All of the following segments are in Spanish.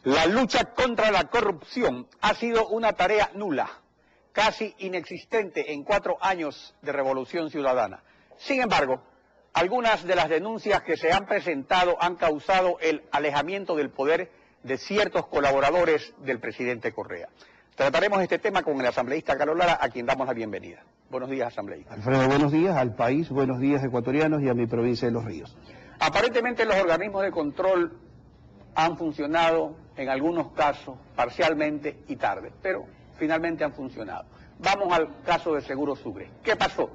La lucha contra la corrupción ha sido una tarea nula, casi inexistente en 4 años de Revolución Ciudadana. Sin embargo, algunas de las denuncias que se han presentado han causado el alejamiento del poder de ciertos colaboradores del presidente Correa. Trataremos este tema con el asambleísta Carlos Lara, a quien damos la bienvenida. Buenos días, asambleísta. Alfredo, buenos días al país, buenos días ecuatorianos y a mi provincia de Los Ríos. Aparentemente los organismos de control han funcionado en algunos casos parcialmente y tarde, pero finalmente han funcionado. Vamos al caso de Seguro Sucre. ¿Qué pasó?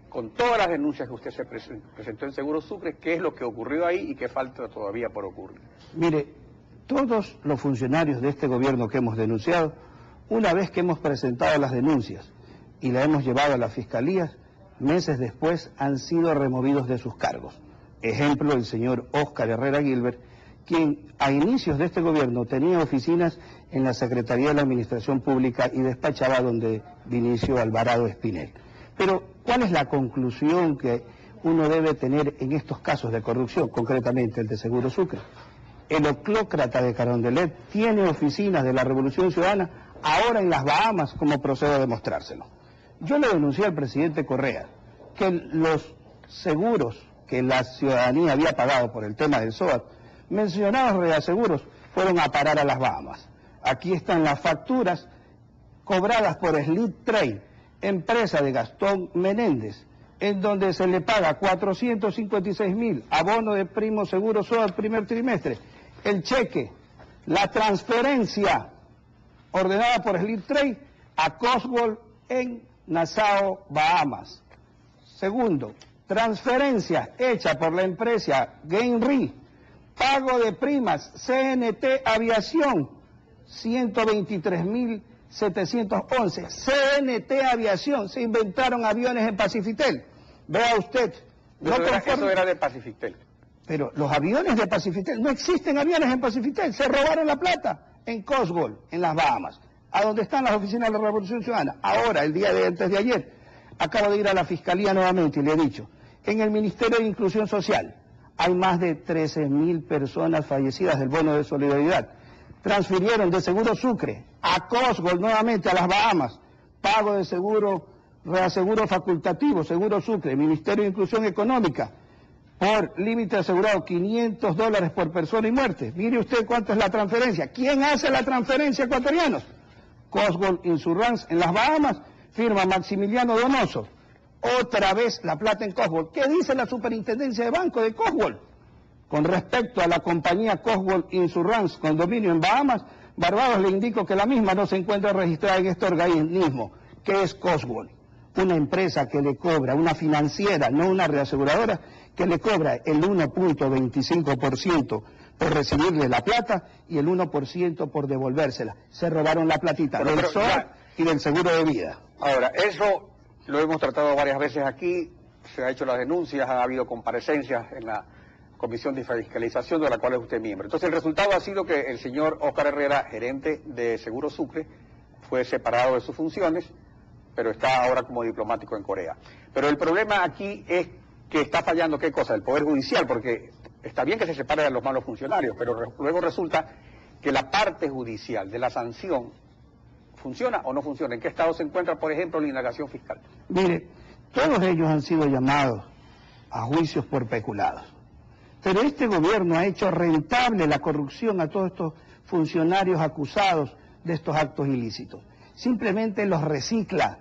Con todas las denuncias que usted se presentó en Seguro Sucre, ¿qué es lo que ocurrió ahí y qué falta todavía por ocurrir? Mire, todos los funcionarios de este gobierno que hemos denunciado, una vez que hemos presentado las denuncias y las hemos llevado a la fiscalía, meses después han sido removidos de sus cargos. Ejemplo, el señor Óscar Herrera Gilbert, quien a inicios de este gobierno tenía oficinas en la Secretaría de la Administración Pública y despachaba donde Vinicio Alvarado Espinel. Pero, ¿cuál es la conclusión que uno debe tener en estos casos de corrupción, concretamente el de Seguro Sucre? El oclócrata de Carondelet tiene oficinas de la Revolución Ciudadana ahora en las Bahamas, como procedo a demostrárselo. Yo le denuncié al presidente Correa que los seguros que la ciudadanía había pagado por el tema del SOAT, mencionados reaseguros, fueron a parar a las Bahamas. Aquí están las facturas cobradas por Slip Train, empresa de Gastón Menéndez, en donde se le paga 456.000, abono de primo seguro SOAT primer trimestre. El cheque, la transferencia ordenada por Slip Train a Cosworth en Nassau, Bahamas. Segundo, transferencia hecha por la empresa Gainri, pago de primas, CNT Aviación, 123.711. CNT Aviación, se inventaron aviones en Pacifitel. Vea usted. Eso era de Pacifitel. Pero los aviones de Pacifitel, no existen aviones en Pacifitel, se robaron la plata en Cosworth, en las Bahamas, a donde están las oficinas de la Revolución Ciudadana. Ahora, el día de antes de ayer, acabo de ir a la Fiscalía nuevamente y le he dicho, en el Ministerio de Inclusión Social hay más de 13.000 personas fallecidas del bono de solidaridad. Transfirieron de Seguro Sucre a Cosworth nuevamente a las Bahamas, pago de seguro, reaseguro facultativo, Seguro Sucre, Ministerio de Inclusión Económica, por límite asegurado $500 por persona y muerte. Mire usted cuánto es la transferencia. ¿Quién hace la transferencia, ecuatorianos? Cosworth Insurance en las Bahamas, firma Maximiliano Donoso. Otra vez la plata en Cosworth. ¿Qué dice la superintendencia de banco de Cosworth? Con respecto a la compañía Cosworth Insurance con dominio en Bahamas, Barbados, le indico que la misma no se encuentra registrada en este organismo, que es Cosworth, una empresa que le cobra, una financiera, no una reaseguradora, que le cobra el 1.25% por recibirle la plata y el 1% por devolvérsela. Se robaron la platita del SOAT y del seguro de vida. Ahora, eso lo hemos tratado varias veces aquí, se ha hecho las denuncias, ha habido comparecencias en la Comisión de Fiscalización de la cual es usted miembro. Entonces el resultado ha sido que el señor Óscar Herrera, gerente de Seguro Sucre, fue separado de sus funciones, pero está ahora como diplomático en Corea. Pero el problema aquí es que está fallando, ¿qué cosa? El Poder Judicial, porque está bien que se separe de los malos funcionarios, pero luego resulta que la parte judicial de la sanción ¿funciona o no funciona? ¿En qué estado se encuentra, por ejemplo, la indagación fiscal? Mire, todos ellos han sido llamados a juicios por peculados. Pero este gobierno ha hecho rentable la corrupción a todos estos funcionarios acusados de estos actos ilícitos. Simplemente los recicla.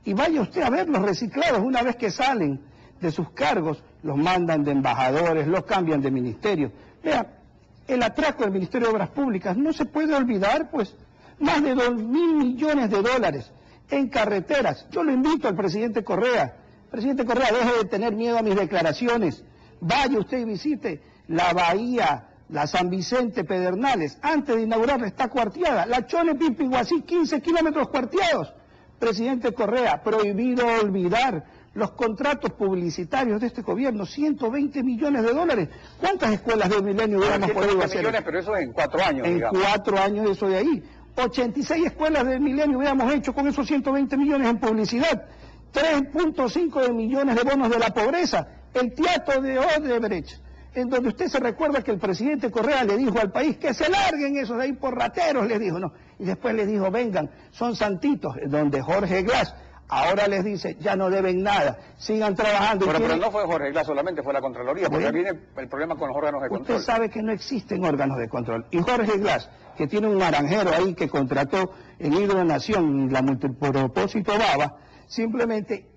Y vaya usted a ver los reciclados, una vez que salen de sus cargos, los mandan de embajadores, los cambian de ministerio. Vea, el atraco del Ministerio de Obras Públicas no se puede olvidar, pues, más de 2.000 millones de dólares en carreteras. Yo lo invito al presidente Correa. Presidente Correa, deje de tener miedo a mis declaraciones. Vaya usted y visite la bahía, la San Vicente Pedernales. Antes de inaugurarla está cuarteada. La Chone Pimpiguasí, 15 kilómetros cuarteados. Presidente Correa, prohibido olvidar los contratos publicitarios de este gobierno, 120 millones de dólares. ¿Cuántas escuelas de Milenio hubiéramos podido hacer? Millones, pero eso es en 4 años, En digamos. 4 años eso de ahí. 86 escuelas de Milenio hubiéramos hecho con esos 120 millones en publicidad. 3.5 millones de bonos de la pobreza. El teatro de Odebrecht, en donde usted se recuerda que el presidente Correa le dijo al país que se larguen esos de ahí por rateros, les dijo, no, y después les dijo, vengan, son santitos, donde Jorge Glass ahora les dice, ya no deben nada, sigan trabajando. Bueno, pero no fue Jorge Glass solamente, fue la Contraloría, porque ahí viene el problema con los órganos de control. Usted sabe que no existen órganos de control, y Jorge Glass, que tiene un naranjero ahí que contrató en Hidronación la multipropósito Baba, simplemente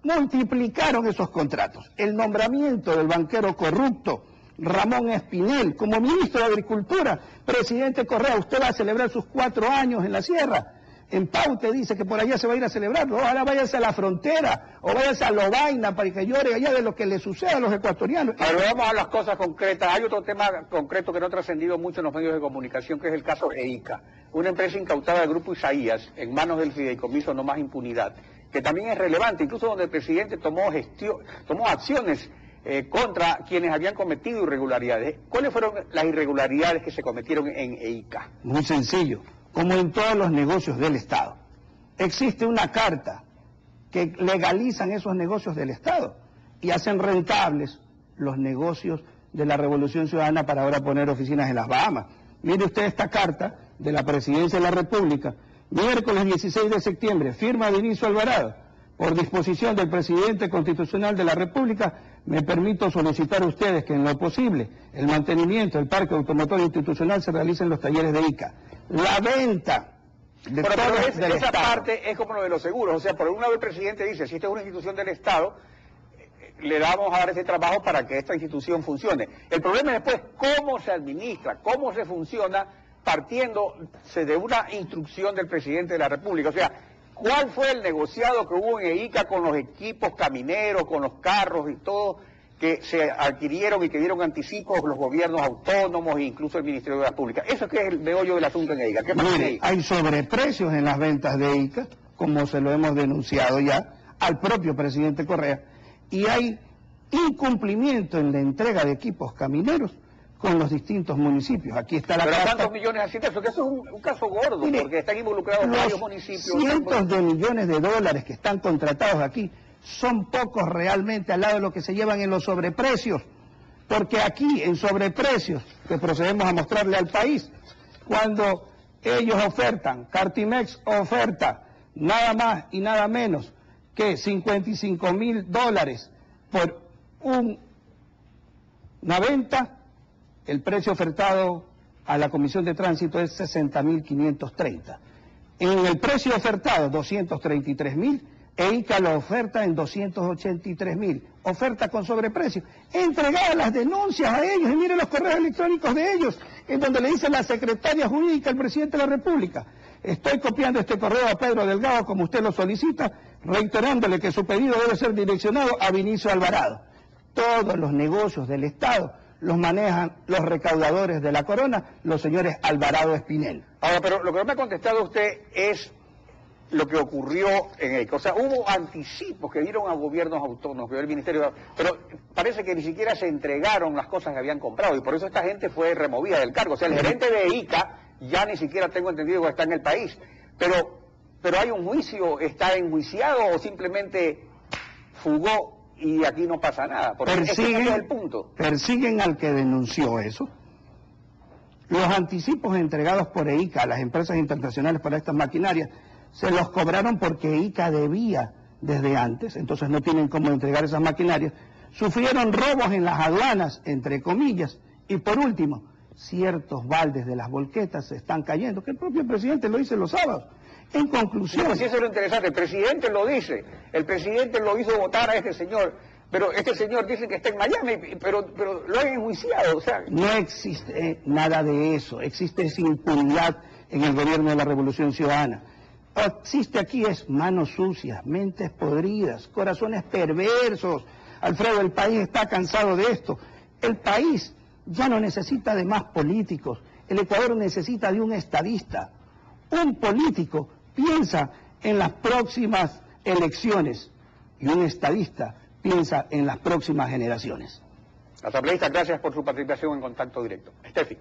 multiplicaron esos contratos. El nombramiento del banquero corrupto Ramón Espinel como ministro de Agricultura, presidente Correa, usted va a celebrar sus 4 años en la sierra. En Paute dice que por allá se va a ir a celebrarlo. Ojalá váyanse a la frontera o váyanse a Lovaina para que llore allá de lo que le sucede a los ecuatorianos. Pero vamos a las cosas concretas. Hay otro tema concreto que no ha trascendido mucho en los medios de comunicación, que es el caso EICA, una empresa incautada del Grupo Isaías en manos del Fideicomiso No Más Impunidad, que también es relevante, incluso donde el presidente tomó acciones contra quienes habían cometido irregularidades. ¿Cuáles fueron las irregularidades que se cometieron en EICA? Muy sencillo. Como en todos los negocios del Estado, existe una carta que legalizan esos negocios del Estado y hacen rentables los negocios de la Revolución Ciudadana para ahora poner oficinas en las Bahamas. Mire usted esta carta de la Presidencia de la República, miércoles 16 de septiembre, firma Vinicio Alvarado. Por disposición del Presidente Constitucional de la República, me permito solicitar a ustedes que en lo posible el mantenimiento del parque automotor institucional se realice en los talleres de ICA. La venta de esa parte es como lo de los seguros, o sea, por un lado el presidente dice, si esta es una institución del Estado, le vamos a dar ese trabajo para que esta institución funcione. El problema es después cómo se administra, cómo se funciona, partiéndose de una instrucción del presidente de la República. O sea, ¿cuál fue el negociado que hubo en EICA con los equipos camineros, con los carros y todo, que se adquirieron y que dieron anticipos los gobiernos autónomos e incluso el Ministerio de la Pública? Eso es que es el meollo del asunto en EICA. ¿Qué pasa? Mire, hay sobreprecios en las ventas de EICA, como se lo hemos denunciado ya al propio presidente Correa, y hay incumplimiento en la entrega de equipos camineros con los distintos municipios. Aquí está la carta. ¿Pero cuántos millones así? Porque eso es un caso gordo, mire, porque están involucrados varios municipios. Cientos de millones de dólares que están contratados aquí son pocos realmente al lado de lo que se llevan en los sobreprecios, porque aquí en sobreprecios que procedemos a mostrarle al país, cuando ellos ofertan, Cartimex oferta nada más y nada menos que $55.000 por una venta, el precio ofertado a la Comisión de Tránsito es 60.530. En el precio ofertado, 233.000, EICA lo oferta en 283.000, oferta con sobreprecio. Entregadas las denuncias a ellos, y miren los correos electrónicos de ellos, en donde le dice la secretaria jurídica al presidente de la República: estoy copiando este correo a Pedro Delgado como usted lo solicita, reiterándole que su pedido debe ser direccionado a Vinicio Alvarado. Todos los negocios del Estado los manejan los recaudadores de la corona, los señores Alvarado Espinel. Ahora, pero lo que no me ha contestado usted es lo que ocurrió en EICA. O sea, hubo anticipos que dieron a gobiernos autónomos, que dio el Ministerio, pero parece que ni siquiera se entregaron las cosas que habían comprado, y por eso esta gente fue removida del cargo. O sea, el gerente de EICA, ya ni siquiera tengo entendido que está en el país. Pero hay un juicio, ¿está enjuiciado o simplemente fugó y aquí no pasa nada? Porque ese es el punto. Persiguen al que denunció eso. Los anticipos entregados por EICA a las empresas internacionales para estas maquinarias se los cobraron porque EICA debía desde antes, entonces no tienen cómo entregar esas maquinarias. Sufrieron robos en las aduanas, entre comillas, y por último, ciertos baldes de las volquetas se están cayendo, que el propio presidente lo dice los sábados. En conclusión... Sí, eso es lo interesante, el presidente lo dice, el presidente lo hizo votar a este señor, pero este señor dice que está en Miami, pero lo han enjuiciado, o sea... No existe nada de eso, existe esa impunidad en el gobierno de la Revolución Ciudadana. Existe aquí es manos sucias, mentes podridas, corazones perversos. Alfredo, el país está cansado de esto. El país ya no necesita de más políticos. El Ecuador necesita de un estadista. Un político piensa en las próximas elecciones y un estadista piensa en las próximas generaciones. Asambleísta, gracias por su participación en Contacto Directo. Estefi.